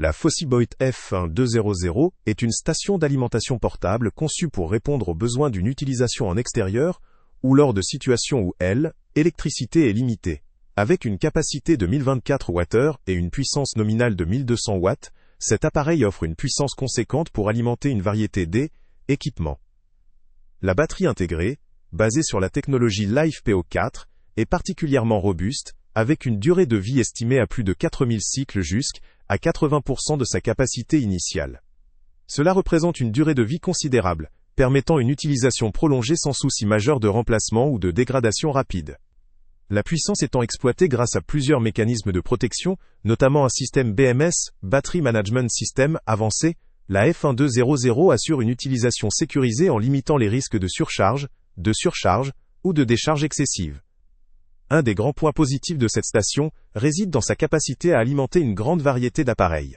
La Fossi-Boit F1200 est une station d'alimentation portable conçue pour répondre aux besoins d'une utilisation en extérieur ou lors de situations où l'électricité est limitée. Avec une capacité de 1024 Wh et une puissance nominale de 1200 watts, cet appareil offre une puissance conséquente pour alimenter une variété d'équipements. La batterie intégrée, basée sur la technologie LiFePO4, est particulièrement robuste, avec une durée de vie estimée à plus de 4000 cycles jusqu'à 80% de sa capacité initiale. Cela représente une durée de vie considérable, permettant une utilisation prolongée sans souci majeur de remplacement ou de dégradation rapide. La puissance étant exploitée grâce à plusieurs mécanismes de protection, notamment un système BMS, Battery Management System avancé, la F1200 assure une utilisation sécurisée en limitant les risques de surcharge ou de décharge excessive. Un des grands points positifs de cette station réside dans sa capacité à alimenter une grande variété d'appareils.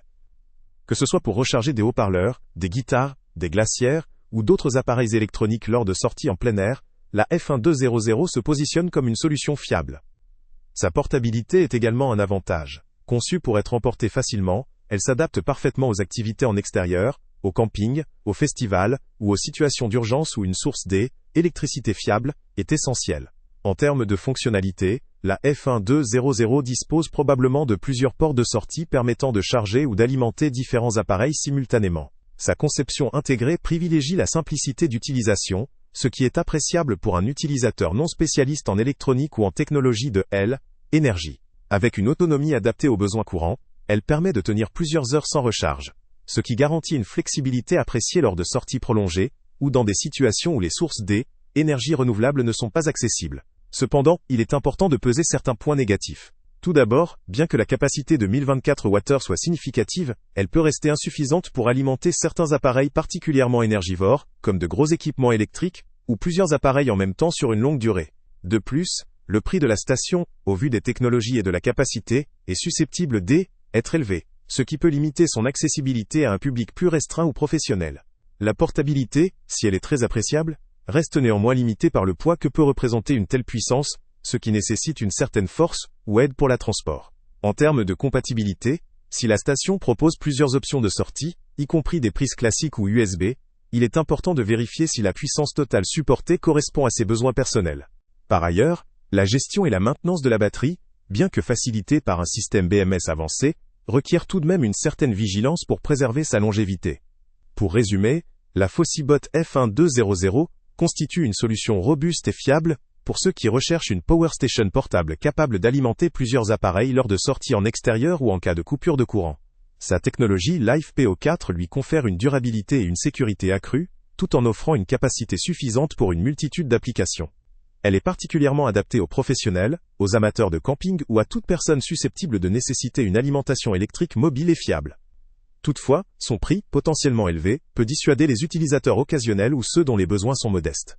Que ce soit pour recharger des haut-parleurs, des guitares, des glacières ou d'autres appareils électroniques lors de sorties en plein air, la F1200 se positionne comme une solution fiable. Sa portabilité est également un avantage. Conçue pour être emportée facilement, elle s'adapte parfaitement aux activités en extérieur, au camping, aux festivals ou aux situations d'urgence où une source d'électricité fiable est essentielle. En termes de fonctionnalité, la F1200 dispose probablement de plusieurs ports de sortie permettant de charger ou d'alimenter différents appareils simultanément. Sa conception intégrée privilégie la simplicité d'utilisation, ce qui est appréciable pour un utilisateur non spécialiste en électronique ou en technologie de énergie. Avec une autonomie adaptée aux besoins courants, elle permet de tenir plusieurs heures sans recharge, ce qui garantit une flexibilité appréciée lors de sorties prolongées ou dans des situations où les sources d'énergie renouvelable ne sont pas accessibles. Cependant, il est important de peser certains points négatifs. Tout d'abord, bien que la capacité de 1024 Wh soit significative, elle peut rester insuffisante pour alimenter certains appareils particulièrement énergivores, comme de gros équipements électriques, ou plusieurs appareils en même temps sur une longue durée. De plus, le prix de la station, au vu des technologies et de la capacité, est susceptible d'être élevé, ce qui peut limiter son accessibilité à un public plus restreint ou professionnel. La portabilité, si elle est très appréciable, reste néanmoins limitée par le poids que peut représenter une telle puissance, ce qui nécessite une certaine force ou aide pour la transport. En termes de compatibilité, si la station propose plusieurs options de sortie, y compris des prises classiques ou USB, il est important de vérifier si la puissance totale supportée correspond à ses besoins personnels. Par ailleurs, la gestion et la maintenance de la batterie, bien que facilitée par un système BMS avancé, requiert tout de même une certaine vigilance pour préserver sa longévité. Pour résumer, la Fossi-Boit F1200 constitue une solution robuste et fiable pour ceux qui recherchent une power station portable capable d'alimenter plusieurs appareils lors de sorties en extérieur ou en cas de coupure de courant. Sa technologie LiFePO4 lui confère une durabilité et une sécurité accrues, tout en offrant une capacité suffisante pour une multitude d'applications. Elle est particulièrement adaptée aux professionnels, aux amateurs de camping ou à toute personne susceptible de nécessiter une alimentation électrique mobile et fiable. Toutefois, son prix, potentiellement élevé, peut dissuader les utilisateurs occasionnels ou ceux dont les besoins sont modestes.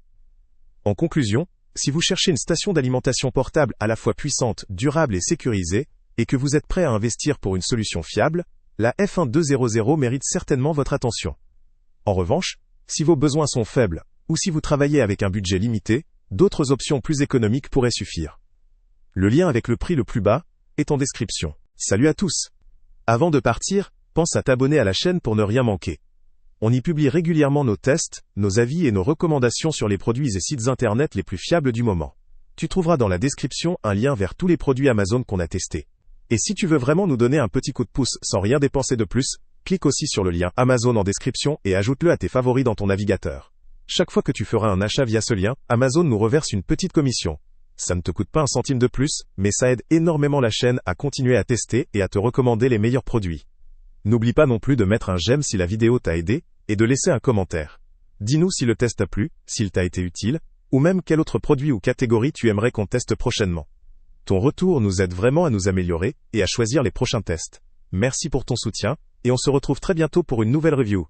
En conclusion, si vous cherchez une station d'alimentation portable à la fois puissante, durable et sécurisée, et que vous êtes prêt à investir pour une solution fiable, la F1200 mérite certainement votre attention. En revanche, si vos besoins sont faibles, ou si vous travaillez avec un budget limité, d'autres options plus économiques pourraient suffire. Le lien avec le prix le plus bas est en description. Salut à tous! Avant de partir, pense à t'abonner à la chaîne pour ne rien manquer. On y publie régulièrement nos tests, nos avis et nos recommandations sur les produits et sites internet les plus fiables du moment. Tu trouveras dans la description un lien vers tous les produits Amazon qu'on a testés. Et si tu veux vraiment nous donner un petit coup de pouce sans rien dépenser de plus, clique aussi sur le lien Amazon en description et ajoute-le à tes favoris dans ton navigateur. Chaque fois que tu feras un achat via ce lien, Amazon nous reverse une petite commission. Ça ne te coûte pas un centime de plus, mais ça aide énormément la chaîne à continuer à tester et à te recommander les meilleurs produits. N'oublie pas non plus de mettre un j'aime si la vidéo t'a aidé, et de laisser un commentaire. Dis-nous si le test t'a plu, s'il t'a été utile, ou même quel autre produit ou catégorie tu aimerais qu'on teste prochainement. Ton retour nous aide vraiment à nous améliorer, et à choisir les prochains tests. Merci pour ton soutien, et on se retrouve très bientôt pour une nouvelle review.